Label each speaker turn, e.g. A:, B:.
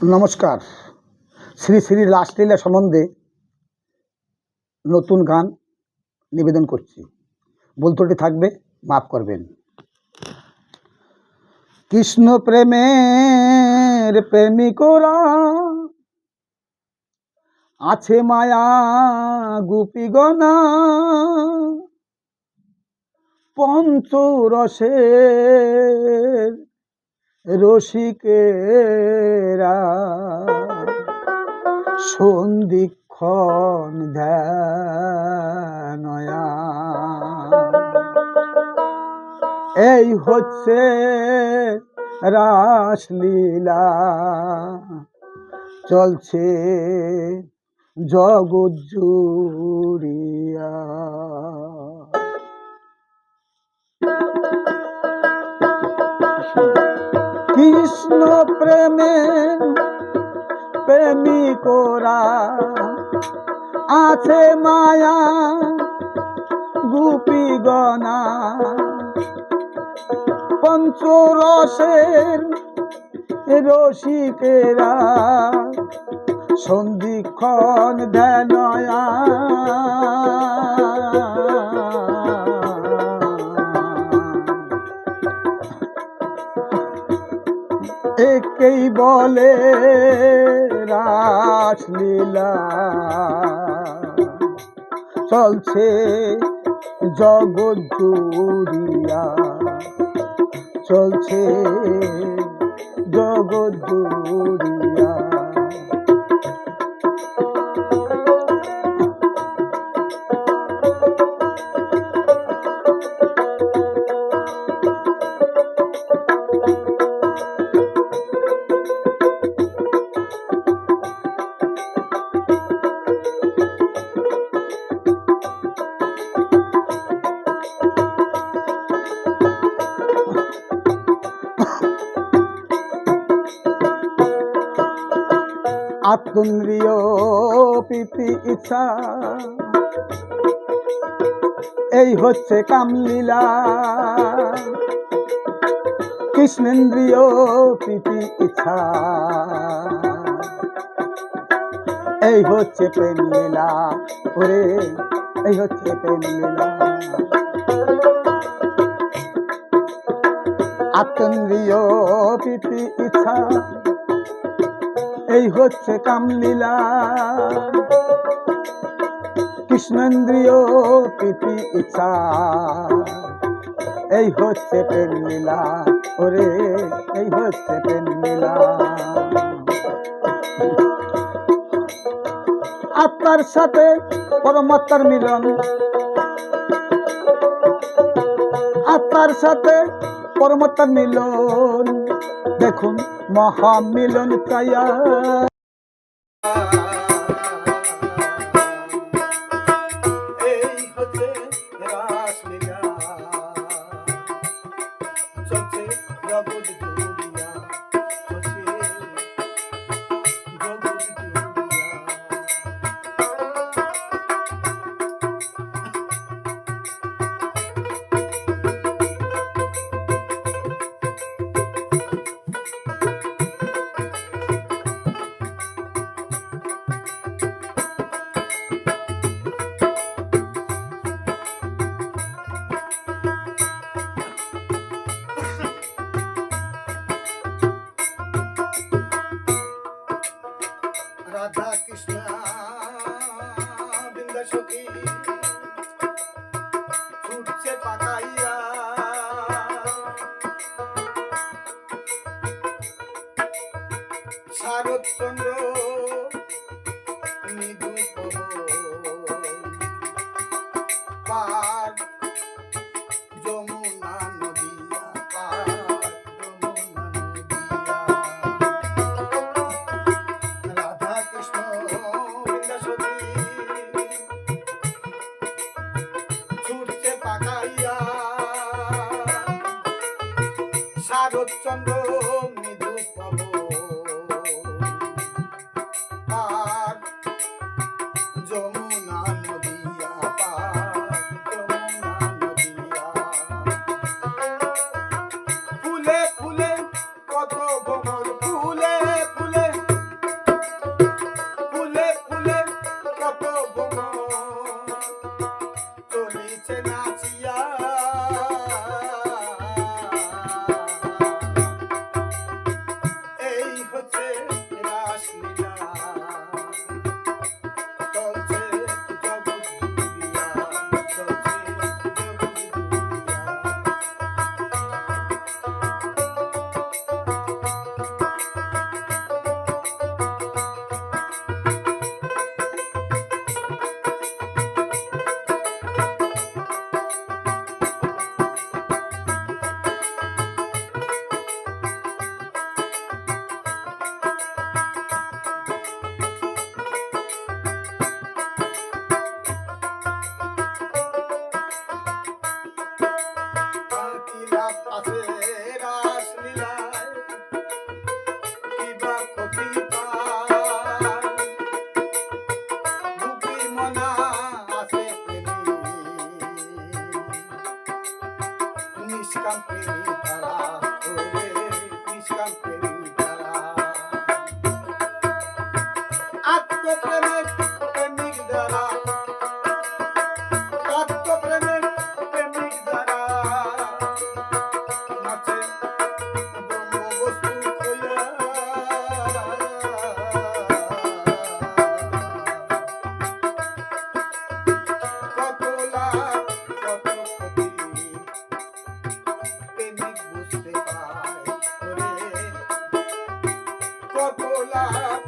A: নমস্কার। শ্রী শ্রী রাসলীলা সম্বন্ধে নতুন গান নিবেদন করছি। ভুল ত্রুটি থাকবে মাফ করবেন। কৃষ্ণ প্রেমের প্রেমিকরা আছে মায়া গোপীগণা, পঞ্চরসের রসিকেরা সন্ধিক্ষণ ধ্যানয়া। এই হচ্ছে রাসলীলা, চলছে জগৎ জুড়িয়া। কৃষ্ণ প্রেমের প্রেমিকরা আছে মায়া গোপীগণা, পঞ্চরসের রসিকেরা সন্ধিক্ষণ ধ্যানয়া। একেই বলে রাসলীলা, চলছে জগৎ জুড়িয়া, চলছে জগৎ জুড়িয়া। আত্মেন্দ্রিয় প্রীতি ইচ্ছা, এই হচ্ছে কামলীলা। কৃষ্ণেন্দ্রিয় প্রীতি ইচ্ছা, এই হচ্ছে প্রেম লীলা। ওরে এই হচ্ছে প্রেম লীলা। আত্মেন্দ্রিয় প্রীতি ইচ্ছা, এই হচ্ছে কামলীলা। কৃষ্ণেন্দ্রিয় প্রীতি ইচ্ছা, এই হচ্ছে প্রেম লীলা। ওরে এই হচ্ছে প্রেম লীলা। আত্মার সাথে পরমাত্মার মিলন, আত্মার সাথে পরমাত্মার মিলন, দেখুন মহামিলন চায়া। এই হচ্ছে রাসলীলা, চলছে জগৎ জুড়িয়া, চলছে জগৎ জুড়িয়া। রাধা কৃষ্ণ বৃন্দা সখী ছুটছে পাকাইয়া, শারদচন্দ্র মৃদু পার যমুনা নদিয়া, পার যমুনা নদিয়া। রাধা কৃষ্ণ বৃন্দা সখী ছুটছে পাকাইয়া, শারদচন্দ্র মৃদু পার
B: চলছে রাসলীলা, চলছে জগৎ দুনিয়া, চলছে জগৎ দুনিয়া। আকিরা আছে রাসলীলায়, কিবা ক্ষতি পায়, দুঃখী মনা আছে প্রেমী, নিষ্কাম প্রেমী তারা, ওরে নিষ্কাম প্রেমী তারা। আত্মপ্রেমের প্রেমিক দ্বারা, আত্মপ্রেমের প্রেমিক দ্বারা নাচে ব্রহ্মবস্তু হইয়া। কত লাভ কত ক্ষতি প্রেমিক বুঝতে পায়, ওরে কত লাভ